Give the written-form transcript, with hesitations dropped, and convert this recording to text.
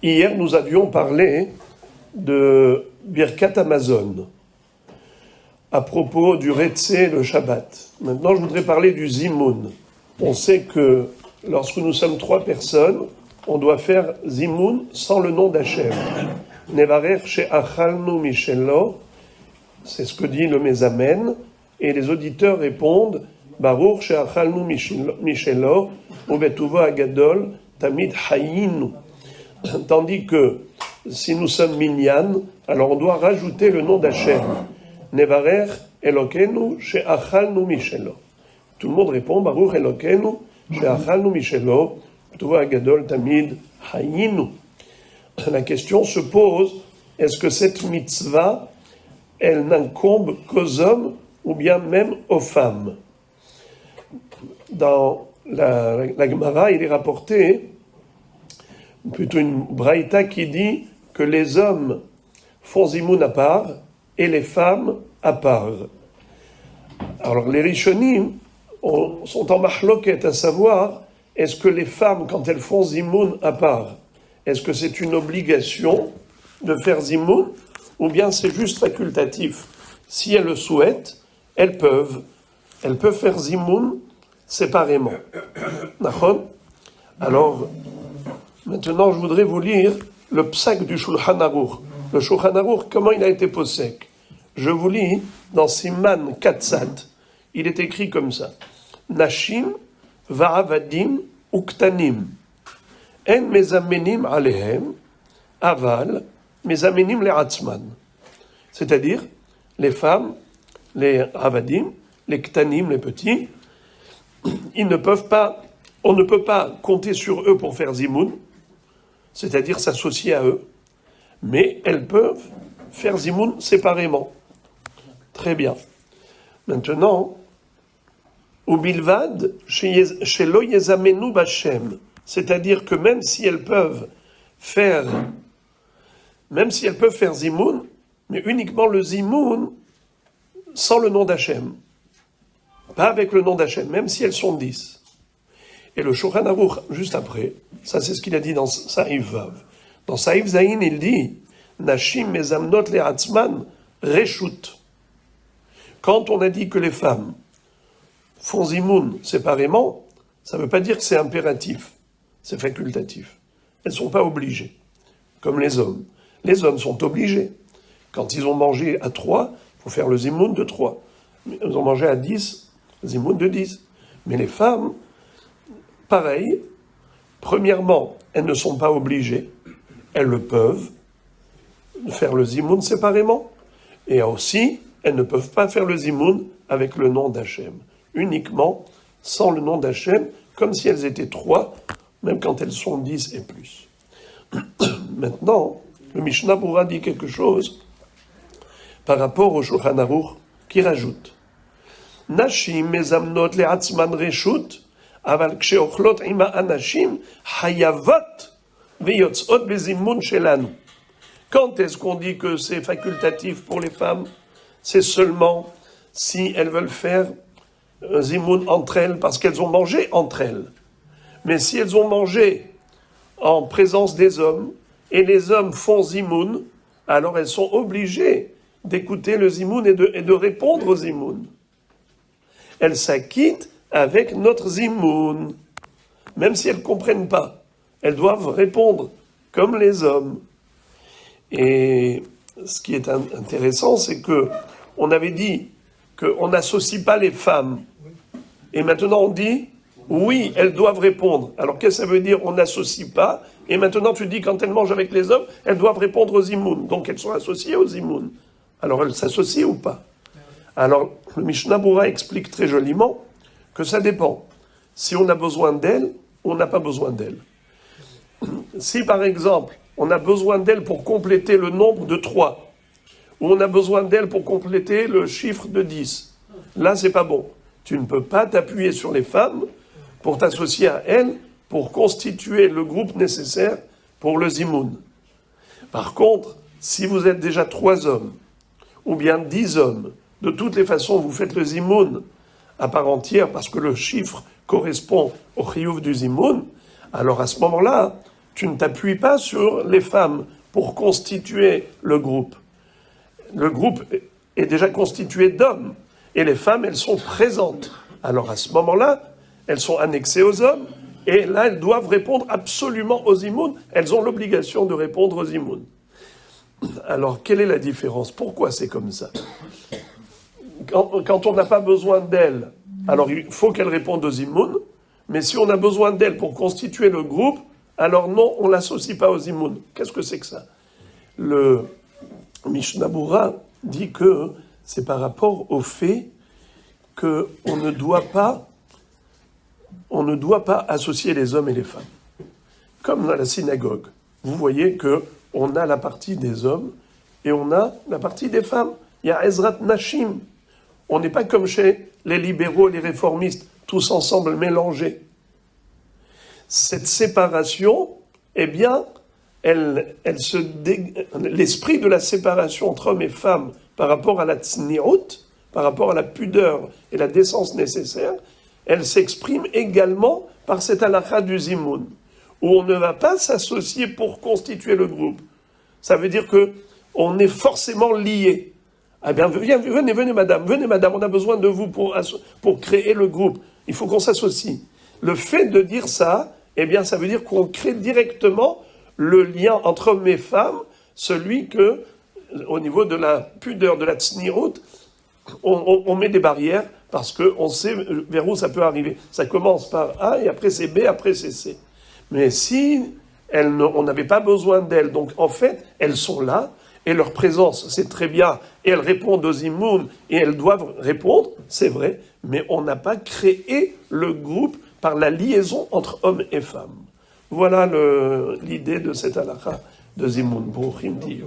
Hier, nous avions parlé de Birkat Amazon à propos du Retzé le Shabbat. Maintenant, je voudrais parler du Zimoun. On sait que lorsque nous sommes 3 personnes, on doit faire Zimoun sans le nom d'Hachem. Nevarer she'achalnu mishelo, c'est ce que dit le Mezamen, et les auditeurs répondent Baruch she'achalnu mishelo, ubetuvo agadol tamid hayinu. Tandis que si nous sommes minyan, alors on doit rajouter le nom d'Hachem. Nevarer Elokenu she'achalnu mishelo. Tout le monde répond Baruch Elokenu she'achalnu mishelo, ubetuvo agadol tamid hayinu. La question se pose, est-ce que cette mitzvah, elle n'incombe qu'aux hommes ou bien même aux femmes? Dans la Gemara, il est rapporté plutôt une braïta qui dit que les hommes font zimoun à part et les femmes à part. Alors les Rishonim sont en mahloket, à savoir, est-ce que les femmes, quand elles font zimoun à part, est-ce que c'est une obligation de faire zimoun ou bien c'est juste facultatif? Si elles le souhaitent, elles peuvent faire zimoun séparément. D'accord? Alors, maintenant, je voudrais vous lire le psak du Shulchan Aruch. Le Shulchan Aruch, comment il a été posek? Je vous lis dans Siman Katsat. Il est écrit comme ça. Nashim va'avadim uktanim. En mezamenim alehem, aval, mezamenim le'atzman. C'est-à-dire, les femmes, les avadim, les ktanim, les petits, on ne peut pas compter sur eux pour faire zimoun, c'est-à-dire s'associer à eux, mais elles peuvent faire zimoun séparément. Très bien. Maintenant, ubilvad shelo yezamenu b'Hashem, c'est-à-dire que même si elles peuvent faire zimoun, mais uniquement le zimoun sans le nom d'Hachem, pas avec le nom d'Hachem, même si elles sont 10. Et le Shulchan Aruch, juste après, ça c'est ce qu'il a dit dans Saïf Vav. Dans Saïf Zayin, il dit Nashim mezamnot le'atzman reshut. Quand on a dit que les femmes font zimoun séparément, ça ne veut pas dire que c'est impératif, c'est facultatif. Elles ne sont pas obligées, comme les hommes. Les hommes sont obligés. Quand ils ont mangé à 3, il faut faire le zimoun de 3. Ils ont mangé à 10, zimoun de 10. Mais les femmes, pareil, premièrement, elles ne sont pas obligées, elles le peuvent faire le zimoun séparément, et aussi, elles ne peuvent pas faire le zimoun avec le nom d'Hachem, uniquement sans le nom d'Hachem, comme si elles étaient 3, même quand elles sont 10 et plus. Maintenant, le Mishnah Berurah dit quelque chose par rapport au Shulchan Aruch qui rajoute Nashim mezamnot le'atzman reshut, aval ksheochlot ima anashim hayavot veyotzot bezimun shelanu. Quand est-ce qu'on dit que c'est facultatif pour les femmes? C'est seulement si elles veulent faire zimoun entre elles parce qu'elles ont mangé entre elles. Mais si elles ont mangé en présence des hommes et les hommes font zimoun, alors elles sont obligées d'écouter le zimoun et de répondre au zimoun. Elles s'acquittent avec notre zimoun. Même si elles ne comprennent pas, elles doivent répondre comme les hommes. Et ce qui est intéressant, c'est que on avait dit qu'on n'associe pas les femmes. Et maintenant on dit, oui, elles doivent répondre. Alors qu'est-ce que ça veut dire, on n'associe pas? Et maintenant tu dis, quand elles mangent avec les hommes, elles doivent répondre aux zimoun. Donc elles sont associées aux zimoun. Alors elles s'associent ou pas? Alors le Mishnah Berurah explique très joliment que ça dépend. Si on a besoin d'elles, on n'a pas besoin d'elles. Si par exemple, on a besoin d'elles pour compléter le nombre de 3, ou on a besoin d'elles pour compléter le chiffre de 10, là c'est pas bon. Tu ne peux pas t'appuyer sur les femmes pour t'associer à elles, pour constituer le groupe nécessaire pour le zimoun. Par contre, si vous êtes déjà 3 hommes, ou bien 10 hommes, de toutes les façons, vous faites le zimoun à part entière, parce que le chiffre correspond au chiyuv du zimoun, alors à ce moment-là, tu ne t'appuies pas sur les femmes pour constituer le groupe. Le groupe est déjà constitué d'hommes, et les femmes, elles sont présentes. Alors à ce moment-là, elles sont annexées aux hommes, et là, elles doivent répondre absolument aux imouns. Elles ont l'obligation de répondre aux imouns. Alors, quelle est la différence? Pourquoi c'est comme ça? Quand on n'a pas besoin d'elles, alors il faut qu'elles répondent aux imouns, mais si on a besoin d'elles pour constituer le groupe, alors non, on ne l'associe pas aux imouns. Qu'est-ce que c'est que ça? Le Mishnah Berurah dit que c'est par rapport au fait qu'on ne doit pas associer les hommes et les femmes. Comme dans la synagogue, vous voyez qu'on a la partie des hommes et on a la partie des femmes. Il y a Ezrat Nashim. On n'est pas comme chez les libéraux, les réformistes, tous ensemble mélangés. Cette séparation, eh bien, l'esprit de la séparation entre hommes et femmes par rapport à la tzniut, par rapport à la pudeur et la décence nécessaire, elle s'exprime également par cette halakha du zimoun, où on ne va pas s'associer pour constituer le groupe. Ça veut dire que on est forcément liés. Ah bien, venez madame, on a besoin de vous pour créer le groupe. Il faut qu'on s'associe. Le fait de dire ça, eh bien, ça veut dire qu'on crée directement le lien entre hommes et femmes, celui que, au niveau de la pudeur, de la tsnirut, on met des barrières parce qu'on sait vers où ça peut arriver. Ça commence par A, et après c'est B, après c'est C. Mais si on n'avait pas besoin d'elles, donc en fait, elles sont là, et leur présence, c'est très bien, et elles répondent aux imouns, et elles doivent répondre, c'est vrai, mais on n'a pas créé le groupe par la liaison entre hommes et femmes. Voilà l'idée de cette halakha de Zimoun. Brouchim Diyu.